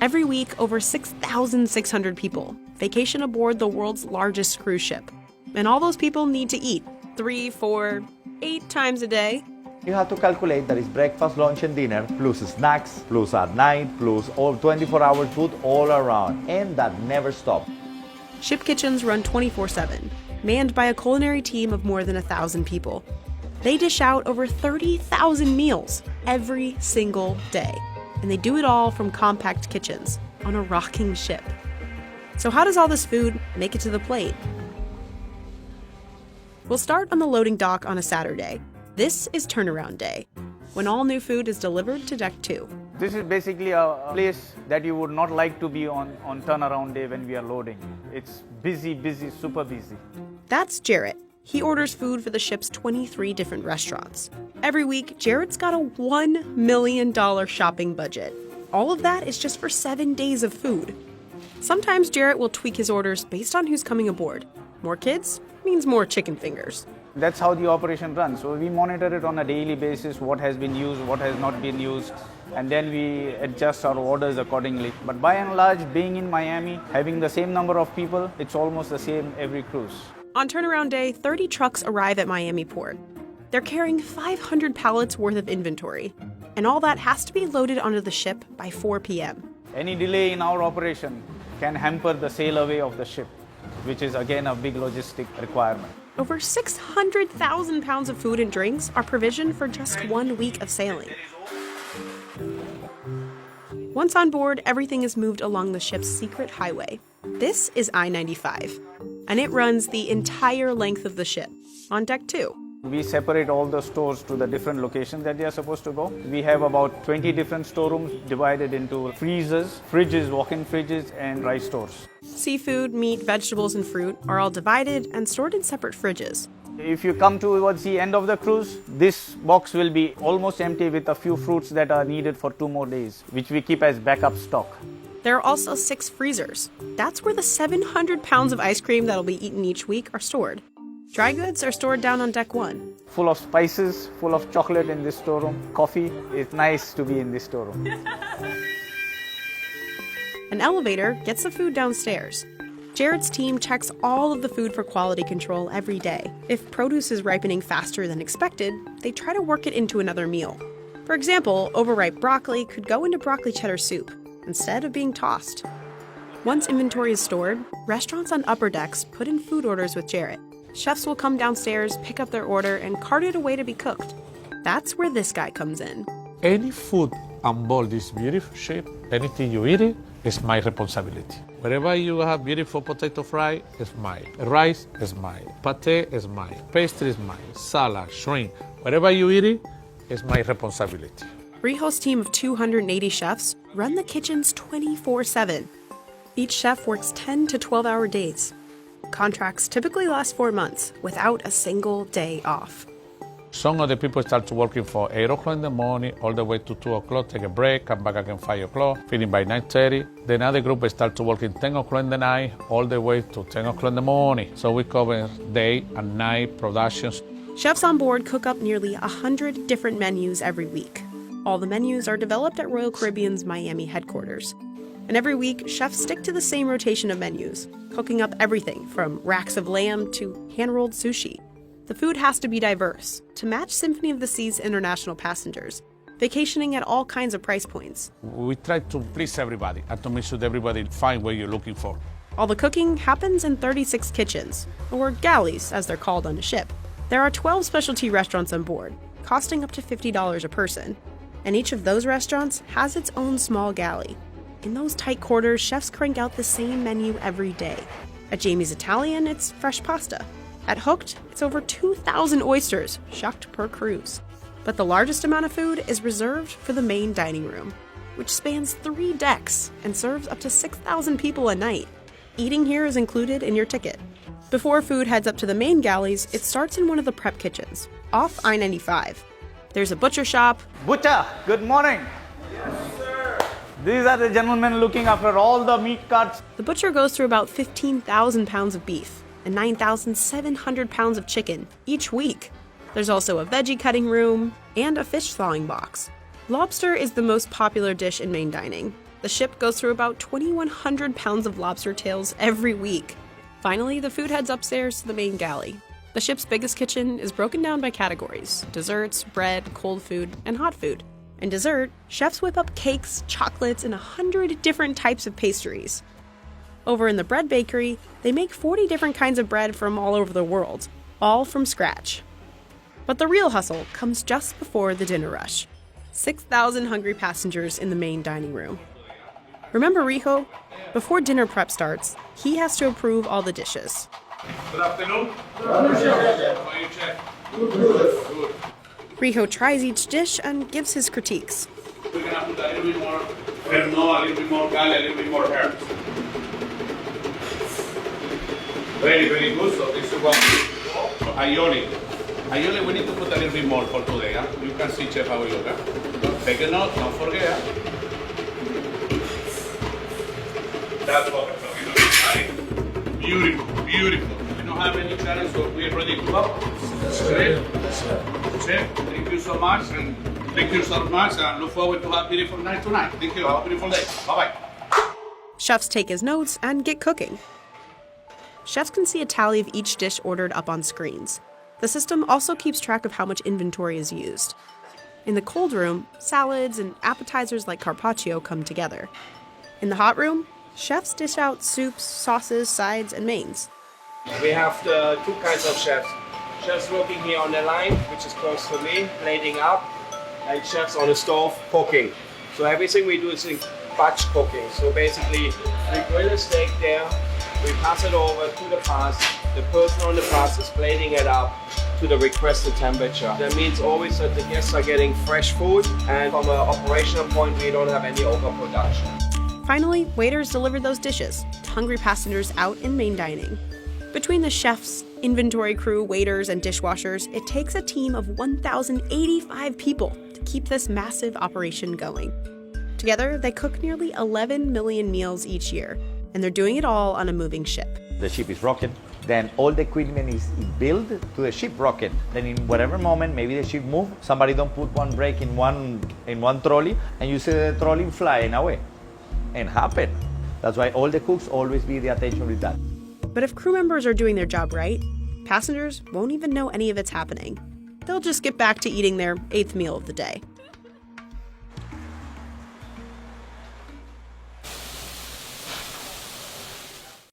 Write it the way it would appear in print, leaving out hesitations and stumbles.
Every week, over 6,600 people vacation aboard the world's largest cruise ship. And all those people need to eat 3, 4, 8 times a day. You have to calculate that it's breakfast, lunch, and dinner, plus snacks, plus at night, plus all 24-hour food all around. And that never stops. Ship kitchens run 24/7, manned by a culinary team of more than 1,000 people. They dish out over 30,000 meals every single day. And they do it all from compact kitchens on a rocking ship. So how does all this food make it to the plate? We'll start on the loading dock on a Saturday. This is turnaround day, when all new food is delivered to Deck 2. This is basically a place that you would not like to be on turnaround day when we are loading. It's busy, super busy. That's Jarrett. He orders food for the ship's 23 different restaurants. Every week, Jarrett's got a $1 million shopping budget. All of that is just for 7 days of food. Sometimes Jarrett will tweak his orders based on who's coming aboard. More kids means more chicken fingers. That's how the operation runs. So we monitor it on a daily basis, what has been used, what has not been used, and then we adjust our orders accordingly. But by and large, being in Miami, having the same number of people, it's almost the same every cruise. On turnaround day, 30 trucks arrive at Miami Port. They're carrying 500 pallets worth of inventory, and all that has to be loaded onto the ship by 4 p.m. Any delay in our operation can hamper the sail away of the ship, which is again a big logistic requirement. Over 600,000 pounds of food and drinks are provisioned for just 1 week of sailing. Once on board, everything is moved along the ship's secret highway. This is I-95, and it runs the entire length of the ship, on Deck 2. We separate all the stores to the different locations that they are supposed to go. We have about 20 different storerooms divided into freezers, fridges, walk-in fridges, and rice stores. Seafood, meat, vegetables, and fruit are all divided and stored in separate fridges. If you come towards the end of the cruise, this box will be almost empty with a few fruits that are needed for 2 more days, which we keep as backup stock. There are also 6 freezers. That's where the 700 pounds of ice cream that'll be eaten each week are stored. Dry goods are stored down on Deck 1. Full of spices, full of chocolate in this storeroom, coffee. It's nice to be in this storeroom. An elevator gets the food downstairs. Jarrett's team checks all of the food for quality control every day. If produce is ripening faster than expected, they try to work it into another meal. For example, overripe broccoli could go into broccoli cheddar soup instead of being tossed. Once inventory is stored, restaurants on upper decks put in food orders with Jarrett. Chefs will come downstairs, pick up their order, and cart it away to be cooked. That's where this guy comes in. Any food on board this beautiful ship, anything you eat it, is my responsibility. Wherever you have beautiful potato fry, it's mine. Rice is mine. Pate is mine. Pastry is mine. Salad, shrimp, wherever you eat it, it's my responsibility. Rijo's team of 280 chefs run the kitchens 24/7. Each chef works 10 to 12-hour days. Contracts typically last 4 months without a single day off. Some of the people start working for 8 o'clock in the morning, all the way to 2 o'clock, take a break, come back again 5 o'clock, finish by 9:30. Then another group start working 10 o'clock in the night, all the way to 10 o'clock in the morning. So we cover day and night productions. Chefs on board cook up nearly 100 different menus every week. All the menus are developed at Royal Caribbean's Miami headquarters. And every week, chefs stick to the same rotation of menus, cooking up everything from racks of lamb to hand-rolled sushi. The food has to be diverse to match Symphony of the Sea's international passengers, vacationing at all kinds of price points. We try to please everybody and to make sure that everybody find what you're looking for. All the cooking happens in 36 kitchens, or galleys as they're called on a ship. There are 12 specialty restaurants on board, costing up to $50 a person. And each of those restaurants has its own small galley. In those tight quarters, chefs crank out the same menu every day. At Jamie's Italian, it's fresh pasta. At Hooked, it's over 2,000 oysters, shucked per cruise. But the largest amount of food is reserved for the main dining room, which spans 3 decks and serves up to 6,000 people a night. Eating here is included in your ticket. Before food heads up to the main galleys, it starts in one of the prep kitchens, off I-95. There's a butcher shop. Butcher, good morning. Yes, sir. These are the gentlemen looking after all the meat cuts. The butcher goes through about 15,000 pounds of beef and 9,700 pounds of chicken each week. There's also a veggie cutting room and a fish thawing box. Lobster is the most popular dish in main dining. The ship goes through about 2,100 pounds of lobster tails every week. Finally, the food heads upstairs to the main galley. The ship's biggest kitchen is broken down by categories: desserts, bread, cold food, and hot food. In dessert, chefs whip up cakes, chocolates, and 100 different types of pastries. Over in the bread bakery, they make 40 different kinds of bread from all over the world, all from scratch. But the real hustle comes just before the dinner rush. 6,000 hungry passengers in the main dining room. Remember Rijo? Before dinner prep starts, he has to approve all the dishes. Good afternoon. How are you, Chef? Good. Rijo tries each dish and gives his critiques. We're gonna put a little bit more perno, a little bit more galley, a little bit more herbs. Very, very good. So this is what aioli. Aioli, we need to put a little bit more for today. Huh? You can see, Chef, how we look. Huh? Take a note, don't forget. Huh? That's what we're talking about. Right? Beautiful, beautiful. We don't have any challenge, so we're ready to go. Chef, thank you so much, and thank you so much, and look forward to have a beautiful night tonight. Thank you. Have a beautiful day. Bye-bye. Chefs take his notes and get cooking. Chefs can see a tally of each dish ordered up on screens. The system also keeps track of how much inventory is used. In the cold room, salads and appetizers like carpaccio come together. In the hot room, chefs dish out soups, sauces, sides, and mains. We have the two kinds of chefs. Chefs working here on the line, which is close to me, plating up, and chefs on the stove cooking. So everything we do is in batch cooking. So basically, we grill a steak there, we pass it over to the pass. The person on the pass is plating it up to the requested temperature. That means always that the guests are getting fresh food, and from an operational point, we don't have any overproduction. Finally, waiters deliver those dishes to hungry passengers out in main dining. Between the chefs, inventory crew, waiters, and dishwashers, it takes a team of 1,085 people to keep this massive operation going. Together, they cook nearly 11 million meals each year, and they're doing it all on a moving ship. The ship is rocking, then all the equipment is built to the ship rocking. Then in whatever moment, maybe the ship move, somebody don't put one brake in one trolley, and you see the trolley flying away. And happen. That's why all the cooks always be the attention with that. But if crew members are doing their job right, passengers won't even know any of it's happening. They'll just get back to eating their 8th meal of the day.